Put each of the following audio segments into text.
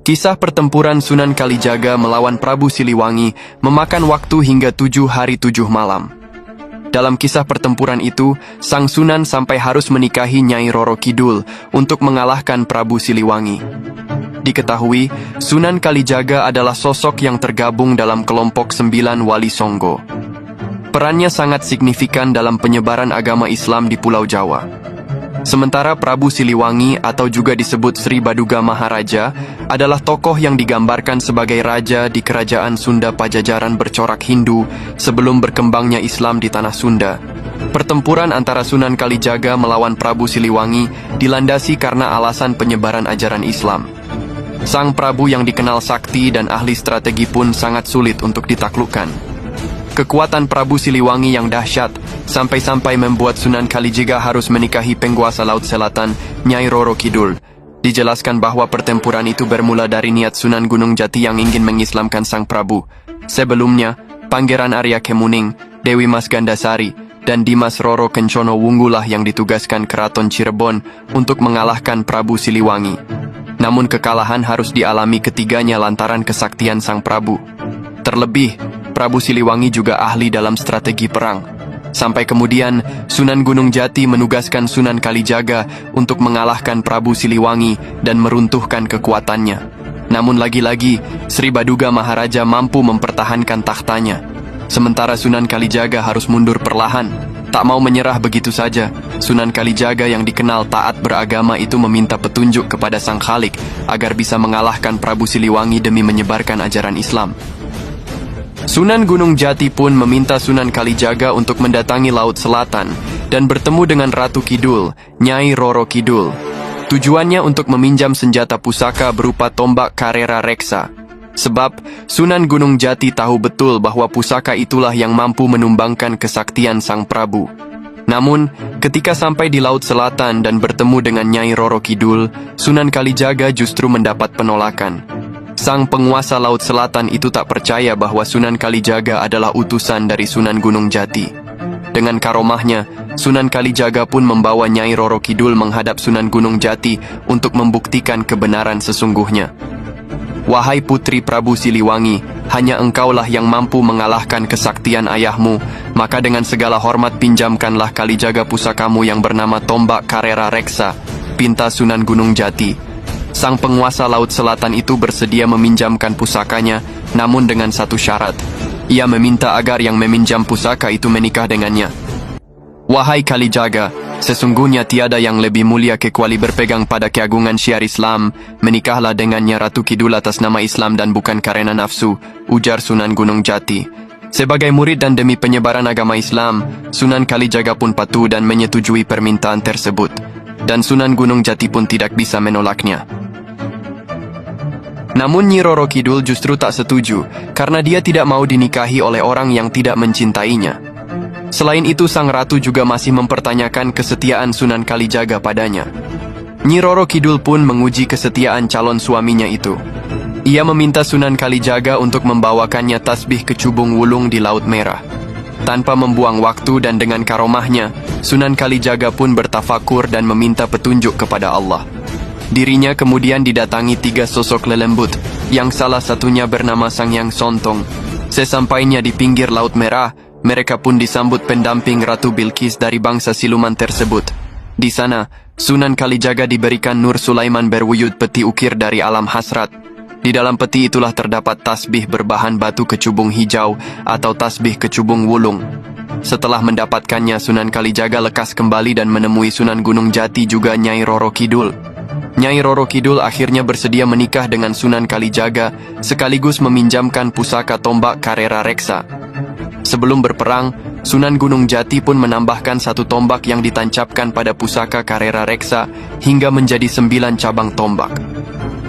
Kisah pertempuran Sunan Kalijaga melawan Prabu Siliwangi memakan waktu hingga 7 hari 7 malam. Dalam kisah pertempuran itu, Sang Sunan sampai harus menikahi Nyai Roro Kidul untuk mengalahkan Prabu Siliwangi. Diketahui, Sunan Kalijaga adalah sosok yang tergabung dalam kelompok 9 Wali Songgo. Perannya sangat signifikan dalam penyebaran agama Islam di Pulau Jawa. Sementara Prabu Siliwangi atau juga disebut Sri Baduga Maharaja adalah tokoh yang digambarkan sebagai raja di kerajaan Sunda Pajajaran bercorak Hindu sebelum berkembangnya Islam di tanah Sunda. Pertempuran antara Sunan Kalijaga melawan Prabu Siliwangi dilandasi karena alasan penyebaran ajaran Islam. Sang Prabu yang dikenal sakti dan ahli strategi pun sangat sulit untuk ditaklukkan. Kekuatan Prabu Siliwangi yang dahsyat sampai-sampai membuat Sunan Kalijaga harus menikahi penguasa Laut Selatan, Nyai Roro Kidul. Dijelaskan bahwa pertempuran itu bermula dari niat Sunan Gunung Jati yang ingin mengislamkan Sang Prabu. Sebelumnya, Pangeran Arya Kemuning, Dewi Mas Gandasari, dan Dimas Roro Kencono Wunggulah yang ditugaskan Keraton Cirebon untuk mengalahkan Prabu Siliwangi. Namun kekalahan harus dialami ketiganya lantaran kesaktian Sang Prabu. Terlebih, Prabu Siliwangi juga ahli dalam strategi perang. Sampai kemudian, Sunan Gunung Jati menugaskan Sunan Kalijaga untuk mengalahkan Prabu Siliwangi dan meruntuhkan kekuatannya. Namun lagi-lagi, Sri Baduga Maharaja mampu mempertahankan tahtanya. Sementara Sunan Kalijaga harus mundur perlahan. Tak mau menyerah begitu saja, Sunan Kalijaga yang dikenal taat beragama itu meminta petunjuk kepada Sang Khalik agar bisa mengalahkan Prabu Siliwangi demi menyebarkan ajaran Islam. Sunan Gunung Jati pun meminta Sunan Kalijaga untuk mendatangi Laut Selatan dan bertemu dengan Ratu Kidul, Nyai Roro Kidul. Tujuannya untuk meminjam senjata pusaka berupa tombak Karera Reksa. Sebab, Sunan Gunung Jati tahu betul bahwa pusaka itulah yang mampu menumbangkan kesaktian Sang Prabu. Namun, ketika sampai di Laut Selatan dan bertemu dengan Nyai Roro Kidul, Sunan Kalijaga justru mendapat penolakan. Sang penguasa Laut Selatan itu tak percaya bahwa Sunan Kalijaga adalah utusan dari Sunan Gunung Jati. Dengan karomahnya, Sunan Kalijaga pun membawa Nyai Roro Kidul menghadap Sunan Gunung Jati untuk membuktikan kebenaran sesungguhnya. Wahai putri Prabu Siliwangi, hanya engkaulah yang mampu mengalahkan kesaktian ayahmu, maka dengan segala hormat pinjamkanlah Kalijaga pusakamu yang bernama tombak Karera Reksa, pinta Sunan Gunung Jati. Sang penguasa Laut Selatan itu bersedia meminjamkan pusakanya, namun dengan satu syarat. Ia meminta agar yang meminjam pusaka itu menikah dengannya. Wahai Kalijaga, sesungguhnya tiada yang lebih mulia kecuali berpegang pada keagungan syiar Islam. Menikahlah dengannya Ratu Kidul atas nama Islam dan bukan karena nafsu, ujar Sunan Gunung Jati. Sebagai murid dan demi penyebaran agama Islam, Sunan Kalijaga pun patuh dan menyetujui permintaan tersebut. Dan Sunan Gunung Jati pun tidak bisa menolaknya. Namun Nyi Roro Kidul justru tak setuju, karena dia tidak mau dinikahi oleh orang yang tidak mencintainya. Selain itu, sang ratu juga masih mempertanyakan kesetiaan Sunan Kalijaga padanya. Nyi Roro Kidul pun menguji kesetiaan calon suaminya itu. Ia meminta Sunan Kalijaga untuk membawakannya tasbih kecubung wulung di Laut Merah. Tanpa membuang waktu dan dengan karomahnya, Sunan Kalijaga pun bertafakur dan meminta petunjuk kepada Allah. Dirinya kemudian didatangi 3 sosok lelembut, yang salah satunya bernama Sangyang Sontong. Sesampainya di pinggir Laut Merah, mereka pun disambut pendamping Ratu Bilqis dari bangsa siluman tersebut. Di sana, Sunan Kalijaga diberikan Nur Sulaiman berwujud peti ukir dari alam hasrat. Di dalam peti itulah terdapat tasbih berbahan batu kecubung hijau atau tasbih kecubung wulung. Setelah mendapatkannya, Sunan Kalijaga lekas kembali dan menemui Sunan Gunung Jati juga Nyai Roro Kidul. Nyai Roro Kidul akhirnya bersedia menikah dengan Sunan Kalijaga sekaligus meminjamkan pusaka tombak Karera Reksa. Sebelum berperang, Sunan Gunung Jati pun menambahkan 1 tombak yang ditancapkan pada pusaka Karera Reksa hingga menjadi 9 cabang tombak.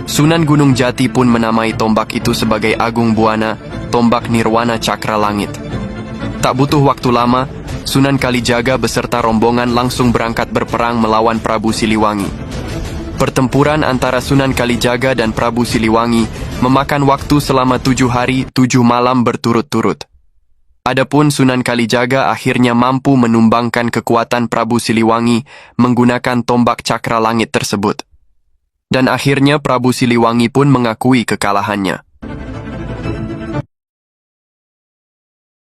Sunan Gunung Jati pun menamai tombak itu sebagai Agung Buana, tombak Nirwana Cakra Langit. Tak butuh waktu lama, Sunan Kalijaga beserta rombongan langsung berangkat berperang melawan Prabu Siliwangi. Pertempuran antara Sunan Kalijaga dan Prabu Siliwangi memakan waktu selama 7 hari 7 malam berturut-turut. Adapun Sunan Kalijaga akhirnya mampu menumbangkan kekuatan Prabu Siliwangi menggunakan tombak Cakra Langit tersebut. Dan akhirnya Prabu Siliwangi pun mengakui kekalahannya.